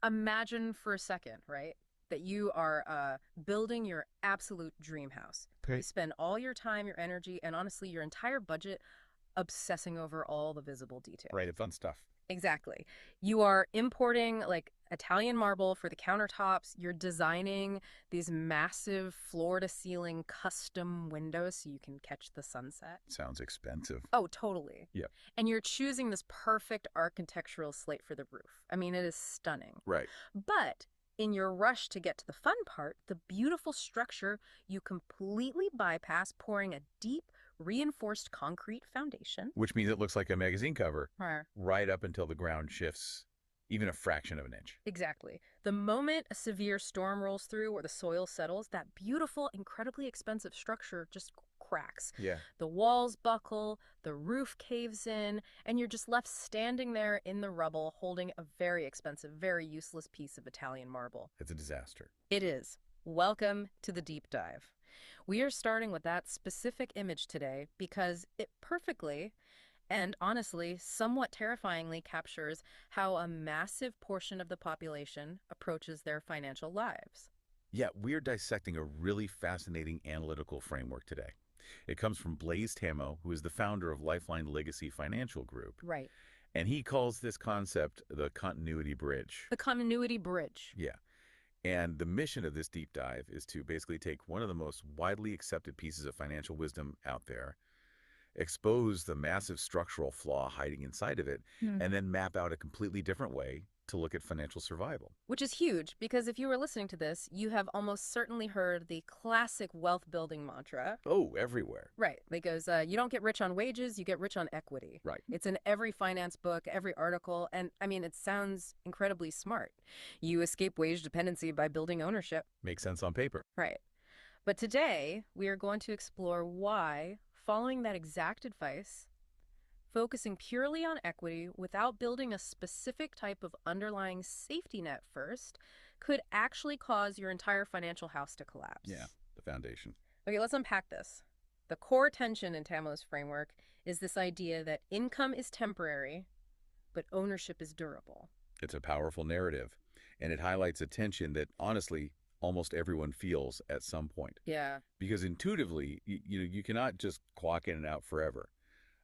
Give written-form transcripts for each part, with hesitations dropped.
Imagine for a second, right, that you are building your absolute dream house. You Okay. spend all your time, your energy, and honestly, your entire budget obsessing over all the visible Right, details. the fun stuff. Exactly. You are importing like Italian marble for the countertops. You're designing these massive floor to ceiling custom windows so you can catch the sunset. Sounds expensive. Oh, totally. Yep. And you're choosing this perfect architectural slate for the roof. I mean, it is stunning. Right. But in your rush to get to the fun part, the beautiful structure, you completely bypass pouring a deep, reinforced concrete foundation. Which means it looks like a magazine cover Right. right up until the ground shifts even a fraction of an inch. Exactly. The moment a severe storm rolls through or the soil settles, that beautiful, incredibly expensive structure just cracks. Yeah. The walls buckle, the roof caves in, and you're just left standing there in the rubble holding a very expensive, very useless piece of Italian marble. It's a disaster. It is. Welcome to the deep dive. We are starting with that specific image today because it perfectly and honestly, somewhat terrifyingly captures how a massive portion of the population approaches their financial lives. Yeah, we're dissecting a really fascinating analytical framework today. It comes from Blaise Tamo, who is the founder of Lifeline Legacy Financial Group, Right. and he calls this concept the continuity bridge. The continuity bridge. Yeah. And the mission of this deep dive is to basically take one of the most widely accepted pieces of financial wisdom out there, expose the massive structural flaw hiding inside of it, Hmm. and then map out a completely different way to look at financial survival. Which is huge because if you were listening to this, you have almost certainly heard the classic wealth building mantra. Oh, everywhere. Right. It goes, you don't get rich on wages, you get rich on equity. Right. It's in every finance book, every article, and I mean, it sounds incredibly smart. You escape wage dependency by building ownership. Makes sense on paper. Right. But today, we are going to explore why, following that exact advice, focusing purely on equity without building a specific type of underlying safety net first, could actually cause your entire financial house to collapse. Yeah, the foundation. Okay, let's unpack this. The core tension in Tamo's framework is this idea that income is temporary, but ownership is durable. It's a powerful narrative, and it highlights a tension that honestly almost everyone feels at some point. Yeah, Because intuitively, you cannot just clock in and out forever.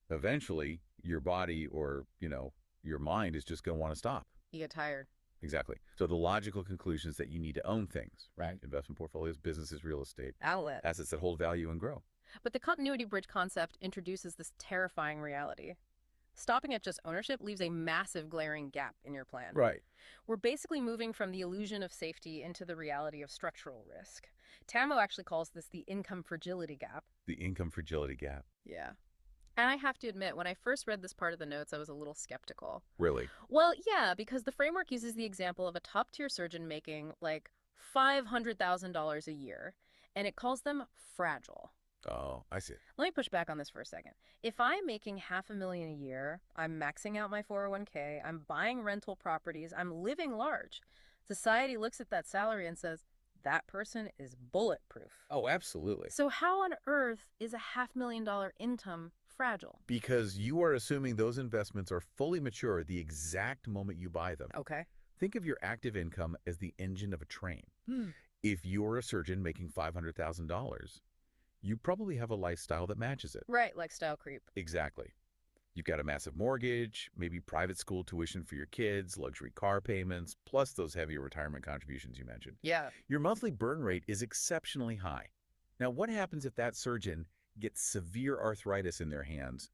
Eventually, your body or, your mind is just going to want to stop. you get tired. Exactly. So the logical conclusion is that you need to own things, right? Investment portfolios, businesses, real estate, Outlet. assets that hold value and grow. But the continuity bridge concept introduces this terrifying reality. Stopping at just ownership leaves a massive glaring gap in your plan. Right. We're basically moving from the illusion of safety into the reality of structural risk. Tamo actually calls this the income fragility gap. The income fragility gap. Yeah. And I have to admit, when I first read this part of the notes, I was a little skeptical. Really? Well, yeah, because the framework uses the example of a top tier surgeon making like $500,000 a year, and it calls them fragile. Oh, I see. Let me push back on this for a second. If I'm making $500,000 a year, I'm maxing out my 401k, I'm buying rental properties, I'm living large, society looks at that salary and says, that person is bulletproof. Oh, absolutely. So how on earth is a $500,000 income fragile? Because you are assuming those investments are fully mature the exact moment you buy them. Okay. Think of your active income as the engine of a train. Hmm. If you're a surgeon making $500,000, you probably have a lifestyle that matches it. Right, like style creep. Exactly. You've got a massive mortgage, maybe private school tuition for your kids, luxury car payments, plus those heavy retirement contributions you mentioned. Yeah. Your monthly burn rate is exceptionally high. Now, what happens if that surgeon gets severe arthritis in their hands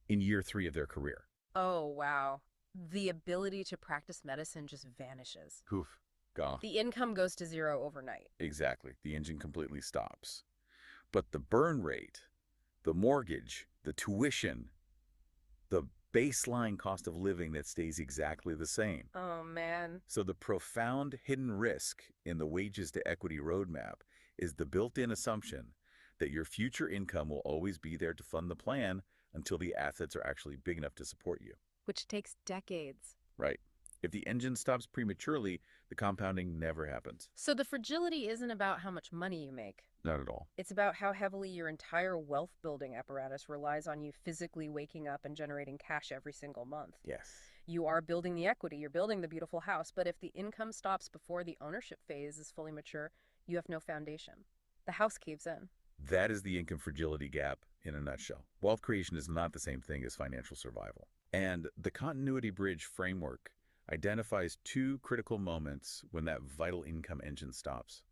in year 3 of their career? Oh, wow. The ability to practice medicine just vanishes. Poof, gone. The income goes to zero overnight. Exactly. The engine completely stops. But the burn rate, the mortgage, the tuition, the baseline cost of living that stays exactly the same. Oh, man. So the profound hidden risk in the wages to equity roadmap is the built-in assumption that your future income will always be there to fund the plan until the assets are actually big enough to support you. Which takes decades. Right. If the engine stops prematurely, the compounding never happens. So the fragility isn't about how much money you make. Not at all. It's about how heavily your entire wealth building apparatus relies on you physically waking up and generating cash every single month. Yes. You are building the equity, you're building the beautiful house, but if the income stops before the ownership phase is fully mature, you have no foundation. The house caves in. That is the income fragility gap in a nutshell. Wealth creation is not the same thing as financial survival. And the continuity bridge framework identifies two critical moments when that vital income engine stops.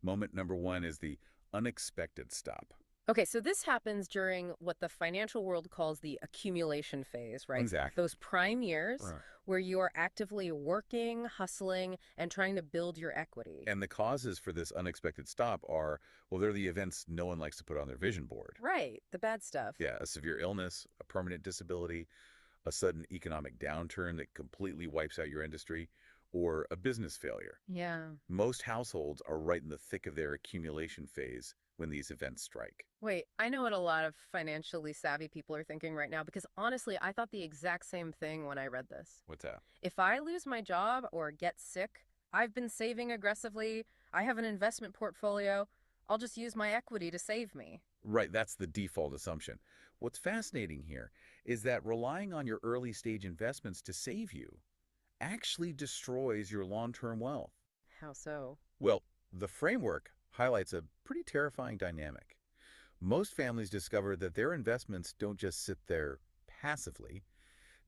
Moment number one is the unexpected stop. Okay, so this happens during what the financial world calls the accumulation phase, right? Exactly. Those prime years Right. where you are actively working, hustling, and trying to build your equity. And the causes for this unexpected stop are, well, they're the events no one likes to put on their vision board. Right, the bad stuff. Yeah, a severe illness, a permanent disability, a sudden economic downturn that completely wipes out your industry, or a business failure. Yeah. Most households are right in the thick of their accumulation phase when these events strike. Wait, I know what a lot of financially savvy people are thinking right now because honestly, I thought the exact same thing when I read this. What's that? If I lose my job or get sick, I've been saving aggressively, I have an investment portfolio, I'll just use my equity to save me. Right, that's the default assumption. What's fascinating here is that relying on your early stage investments to save you actually destroys your long-term wealth. How so? Well, the framework highlights a pretty terrifying dynamic. Most families discover that their investments don't just sit there passively,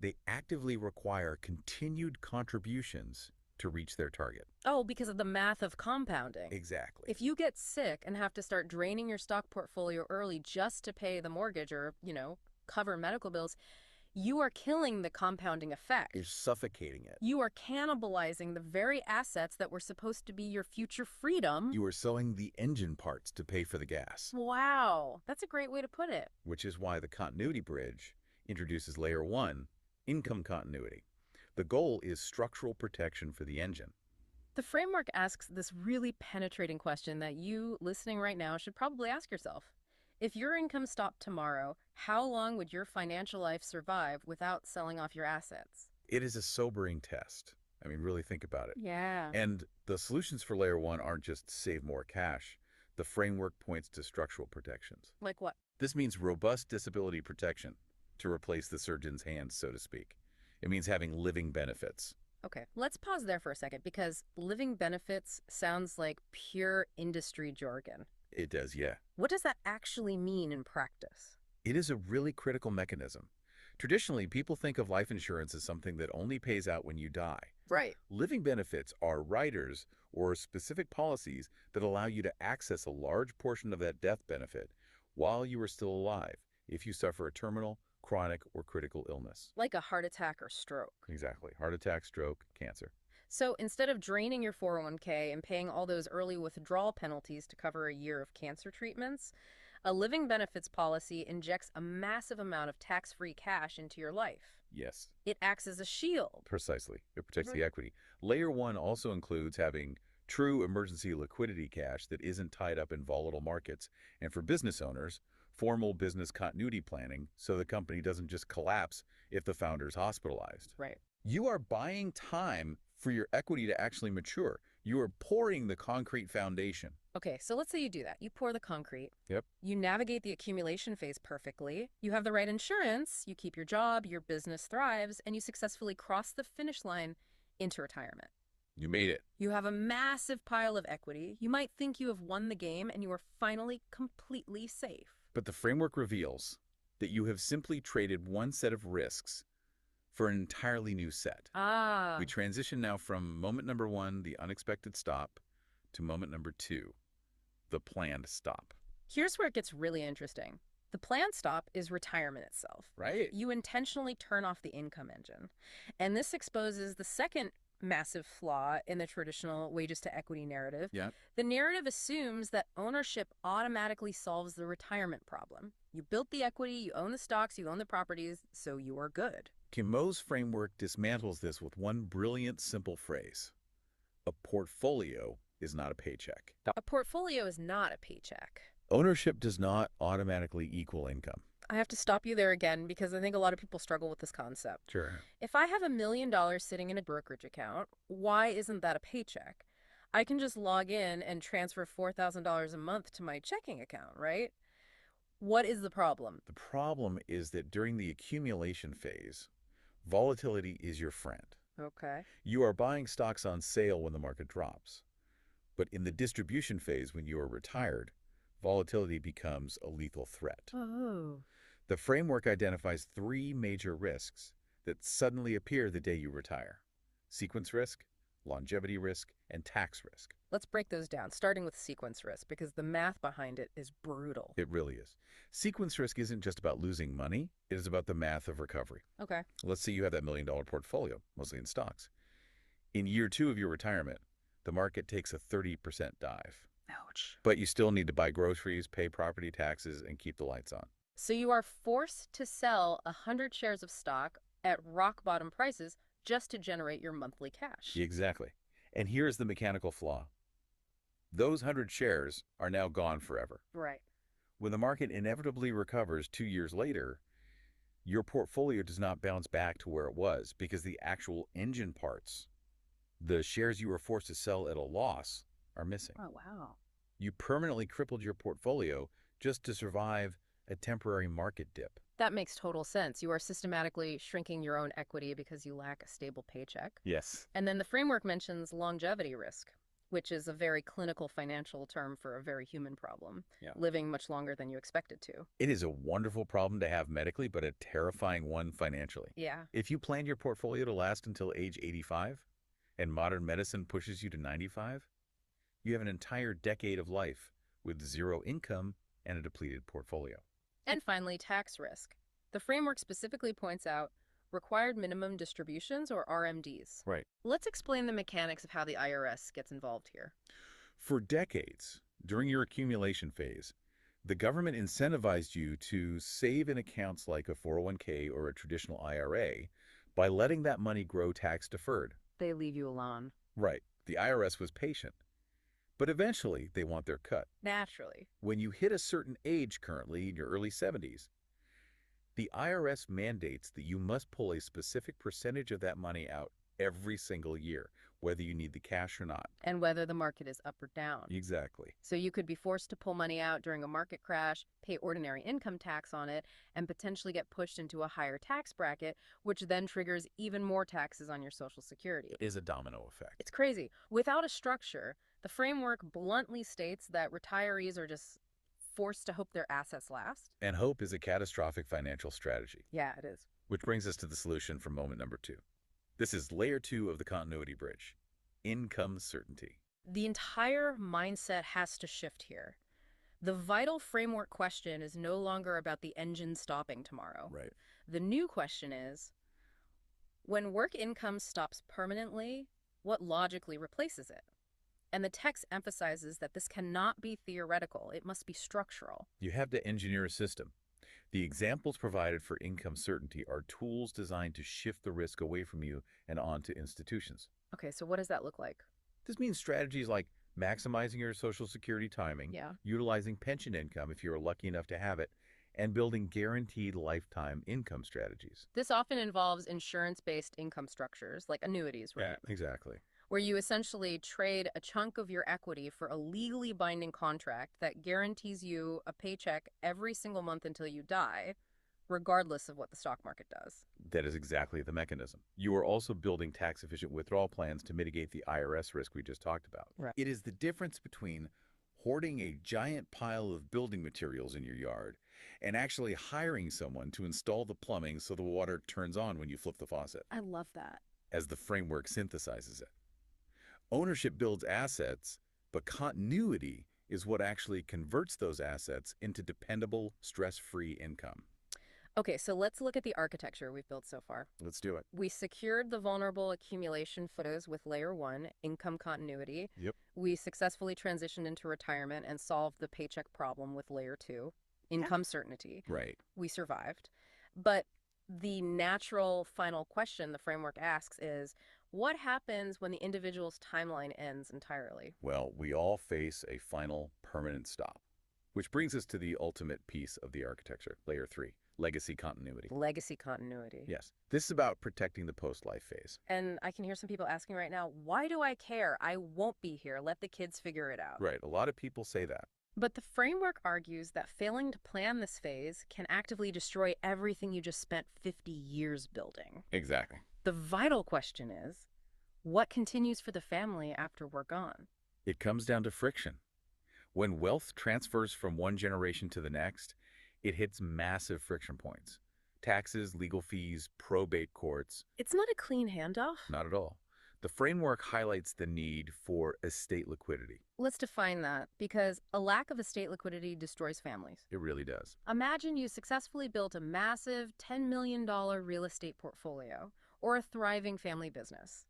they actively require continued contributions to reach their target. Oh, because of the math of compounding. Exactly. If you get sick and have to start draining your stock portfolio early just to pay the mortgage or, cover medical bills, you are killing the compounding effect. You're suffocating it. You are cannibalizing the very assets that were supposed to be your future freedom. You are selling the engine parts to pay for the gas. Wow, that's a great way to put it. Which is why the continuity bridge introduces layer one, income continuity. The goal is structural protection for the engine. The framework asks this really penetrating question that you, listening right now, should probably ask yourself. If your income stopped tomorrow, how long would your financial life survive without selling off your assets? It is a sobering test. I mean, really think about it. Yeah. And the solutions for layer one aren't just save more cash. The framework points to structural protections. Like what? This means robust disability protection to replace the surgeon's hands, so to speak. It means having living benefits. Okay, let's pause there for a second because living benefits sounds like pure industry jargon. It does, yeah. What does that actually mean in practice? It is a really critical mechanism. Traditionally, people think of life insurance as something that only pays out when you die. Right. Living benefits are riders or specific policies that allow you to access a large portion of that death benefit while you are still alive if you suffer a terminal, chronic, or critical illness. Like a heart attack or stroke. Exactly. Heart attack, stroke, cancer. So instead of draining your 401k and paying all those early withdrawal penalties to cover a year of cancer treatments, a living benefits policy injects a massive amount of tax-free cash into your life. Yes. It acts as a shield. Precisely. It protects the equity. Layer one also includes having true emergency liquidity cash that isn't tied up in volatile markets. And for business owners, formal business continuity planning so the company doesn't just collapse if the founder is hospitalized. Right. You are buying time for your equity to actually mature. You are pouring the concrete foundation. Okay, so let's say you do that. You pour the concrete. Yep. You navigate the accumulation phase perfectly. You have the right insurance. You keep your job. Your business thrives. And you successfully cross the finish line into retirement. You made it. You have a massive pile of equity. You might think you have won the game and you are finally completely safe. But the framework reveals that you have simply traded one set of risks for an entirely new set. Ah. We transition now from moment number one, the unexpected stop, to moment number two, the planned stop. Here's where it gets really interesting. The planned stop is retirement itself. Right. You intentionally turn off the income engine. And this exposes the second massive flaw in the traditional wages to equity narrative. Yeah. The narrative assumes that ownership automatically solves the retirement problem. You built the equity, you own the stocks, you own the properties, so you are good. Kim Mo's framework dismantles this with one brilliant, simple phrase. A portfolio is not a paycheck. A portfolio is not a paycheck. Ownership does not automatically equal income. I have to stop you there again because I think a lot of people struggle with this concept. Sure. If I have $1 million sitting in a brokerage account, why isn't that a paycheck? I can just log in and transfer $4,000 a month to my checking account, right? What is the problem? The problem is that during the accumulation phase, Volatility is your friend. Okay. You are buying stocks on sale when the market drops. But in the distribution phase, when you are retired, volatility becomes a lethal threat. Oh. The framework identifies three major risks that suddenly appear the day you retire: sequence risk, longevity risk, and tax risk. Let's break those down, starting with sequence risk, because the math behind it is brutal. It really is. Sequence risk isn't just about losing money, it is about the math of recovery. Okay. Let's say you have that $1 million portfolio, mostly in stocks. In year two of your retirement, the market takes a 30% dive. Ouch. But you still need to buy groceries, pay property taxes, and keep the lights on. So you are forced to sell 100 shares of stock at rock bottom prices just to generate your monthly cash. Exactly. And here's the mechanical flaw. Those 100 shares are now gone forever. Right. When the market inevitably recovers 2 years later, your portfolio does not bounce back to where it was because the actual engine parts, the shares you were forced to sell at a loss, are missing. Oh, wow. You permanently crippled your portfolio just to survive a temporary market dip. That makes total sense. You are systematically shrinking your own equity because you lack a stable paycheck. Yes. And then the framework mentions longevity risk, which is a very clinical financial term for a very human problem, Yeah. living much longer than you expected to. It is a wonderful problem to have medically, but a terrifying one financially. Yeah. If you plan your portfolio to last until age 85, and modern medicine pushes you to 95, you have an entire decade of life with zero income and a depleted portfolio. And finally, tax risk. The framework specifically points out required minimum distributions, or RMDs. Right. Let's explain the mechanics of how the IRS gets involved here. For decades, during your accumulation phase, the government incentivized you to save in accounts like a 401k or a traditional IRA by letting that money grow tax deferred. They leave you alone. Right. The IRS was patient. But eventually, they want their cut. Naturally. When you hit a certain age currently in your early 70s, the IRS mandates that you must pull a specific percentage of that money out every single year, whether you need the cash or not. And whether the market is up or down. Exactly. So you could be forced to pull money out during a market crash, pay ordinary income tax on it, and potentially get pushed into a higher tax bracket, which then triggers even more taxes on your Social Security. It is a domino effect. It's crazy. Without a structure, the framework bluntly states that retirees are just forced to hope their assets last. And hope is a catastrophic financial strategy. Yeah, it is. Which brings us to the solution for moment number 2. This is layer 2 of the continuity bridge: income certainty. The entire mindset has to shift here. The vital framework question is no longer about the engine stopping tomorrow. Right. The new question is, when work income stops permanently, what logically replaces it? And the text emphasizes that this cannot be theoretical. It must be structural. You have to engineer a system. The examples provided for income certainty are tools designed to shift the risk away from you and onto institutions. Okay, so what does that look like? This means strategies like maximizing your Social Security timing, Yeah. utilizing pension income if you're lucky enough to have it, and building guaranteed lifetime income strategies. This often involves insurance-based income structures, like annuities, right? Yeah, exactly. Where you essentially trade a chunk of your equity for a legally binding contract that guarantees you a paycheck every single month until you die, regardless of what the stock market does. That is exactly the mechanism. You are also building tax-efficient withdrawal plans to mitigate the IRS risk we just talked about. Right. It is the difference between hoarding a giant pile of building materials in your yard and actually hiring someone to install the plumbing so the water turns on when you flip the faucet, I love that. as the framework synthesizes it. Ownership builds assets, but continuity is what actually converts those assets into dependable, stress-free income. Okay, so let's look at the architecture we've built so far. Let's do it. We secured the vulnerable accumulation photos with layer 1, income continuity. Yep. We successfully transitioned into retirement and solved the paycheck problem with layer 2, income certainty. Right. We survived. But the natural final question the framework asks is, what happens when the individual's timeline ends entirely? Well, we all face a final permanent stop, which brings us to the ultimate piece of the architecture, layer 3, legacy continuity. Legacy continuity. Yes, this is about protecting the post-life phase. And I can hear some people asking right now, why do I care? I won't be here. Let the kids figure it out. Right, a lot of people say that. But the framework argues that failing to plan this phase can actively destroy everything you just spent 50 years building. Exactly. The vital question is, what continues for the family after we're gone? It comes down to friction. When wealth transfers from one generation to the next, it hits massive friction points. Taxes, legal fees, probate courts, It's not a clean handoff. not at all. The framework highlights the need for estate liquidity. Let's define that, because a lack of estate liquidity destroys families. It really does. Imagine you successfully built a massive $10 million real estate portfolio or a thriving family business.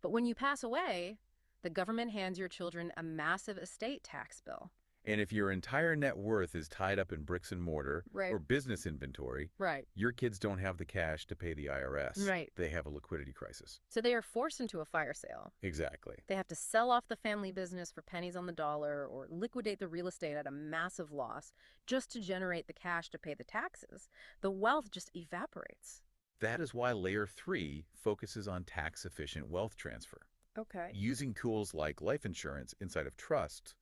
But when you pass away, the government hands your children a massive estate tax bill. And if your entire net worth is tied up in bricks and mortar Right. or business inventory, Right. your kids don't have the cash to pay the IRS. Right. They have a liquidity crisis. So they are forced into a fire sale. Exactly. They have to sell off the family business for pennies on the dollar or liquidate the real estate at a massive loss just to generate the cash to pay the taxes. The wealth just evaporates. That is why Layer 3 focuses on tax-efficient wealth transfer, Okay. using tools like life insurance inside of trusts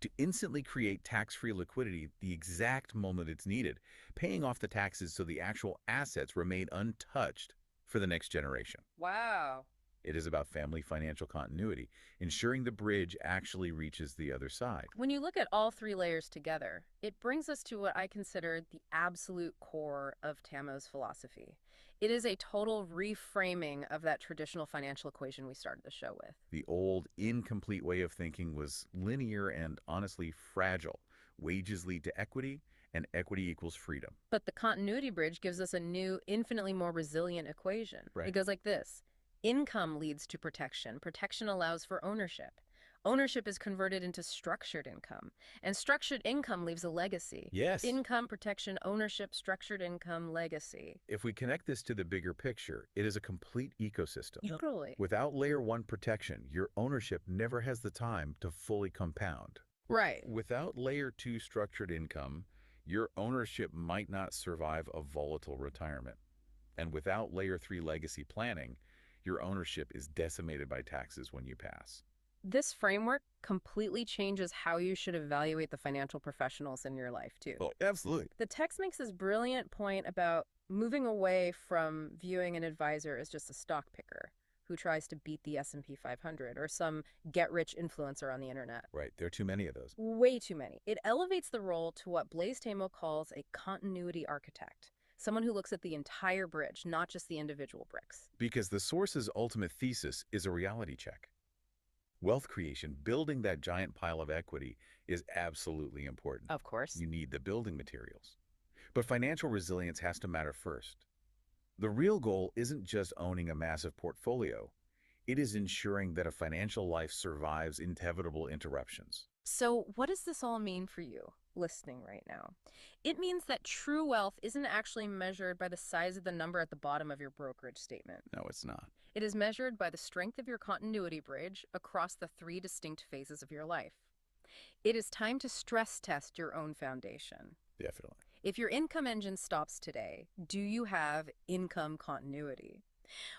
to instantly create tax-free liquidity the exact moment it's needed, paying off the taxes so the actual assets remain untouched for the next generation. Wow. It is about family financial continuity, ensuring the bridge actually reaches the other side. When you look at all three layers together, it brings us to what I consider the absolute core of Tamo's philosophy. It is a total reframing of that traditional financial equation we started the show with. The old, incomplete way of thinking was linear and honestly fragile. Wages lead to equity, and equity equals freedom. But the continuity bridge gives us a new, infinitely more resilient equation. Right. It goes like this. Income leads to protection. Protection allows for ownership. Ownership is converted into structured income, and structured income leaves a legacy. Yes. Income, protection, ownership, structured income, legacy. If we connect this to the bigger picture, it is a complete ecosystem. Totally. Without Layer 1 protection, your ownership never has the time to fully compound. Right. Without Layer 2 structured income, your ownership might not survive a volatile retirement. And without Layer 3 legacy planning, your ownership is decimated by taxes when you pass. This framework completely changes how you should evaluate the financial professionals in your life, too. Oh, absolutely. The text makes this brilliant point about moving away from viewing an advisor as just a stock picker who tries to beat the S&P 500 or some get-rich influencer on the internet. Right, there are too many of those. Way too many. It elevates the role to what Blaise Tamo calls a continuity architect, someone who looks at the entire bridge, not just the individual bricks. Because the source's ultimate thesis is a reality check. Wealth creation, building that giant pile of equity, is absolutely important. Of course. You need the building materials. But financial resilience has to matter first. The real goal isn't just owning a massive portfolio. It is ensuring that a financial life survives inevitable interruptions. So what does this all mean for you, listening right now? It means that true wealth isn't actually measured by the size of the number at the bottom of your brokerage statement. No, it's not. It is measured by the strength of your continuity bridge across the three distinct phases of your life. It is time to stress test your own foundation. Definitely. If your income engine stops today, do you have income continuity?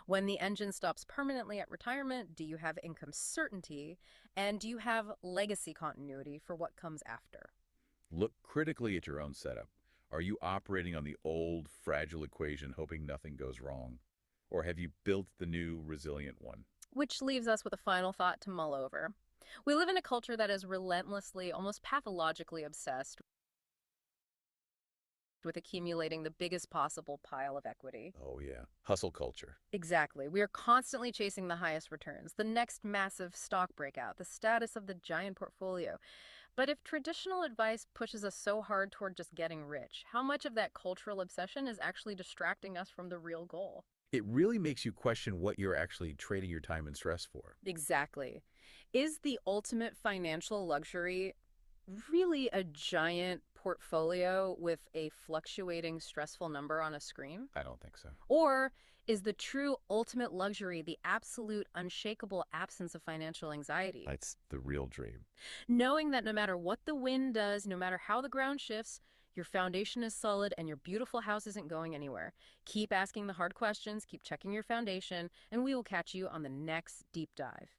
When the engine stops permanently at retirement, do you have income certainty? And do you have legacy continuity for what comes after? Look critically at your own setup. Are you operating on the old, fragile equation, hoping nothing goes wrong? Or have you built the new, resilient one? Which leaves us with a final thought to mull over. We live in a culture that is relentlessly, almost pathologically obsessed with accumulating the biggest possible pile of equity. Oh, yeah. Hustle culture. Exactly. We are constantly chasing the highest returns, the next massive stock breakout, the status of the giant portfolio. But if traditional advice pushes us so hard toward just getting rich, how much of that cultural obsession is actually distracting us from the real goal? It really makes you question what you're actually trading your time and stress for. Exactly. Is the ultimate financial luxury really a giant portfolio with a fluctuating stressful number on a screen? I don't think so. Or is the true ultimate luxury the absolute unshakable absence of financial anxiety? That's the real dream. Knowing that no matter what the wind does, no matter how the ground shifts, your foundation is solid and your beautiful house isn't going anywhere. Keep asking the hard questions, keep checking your foundation, and we will catch you on the next deep dive.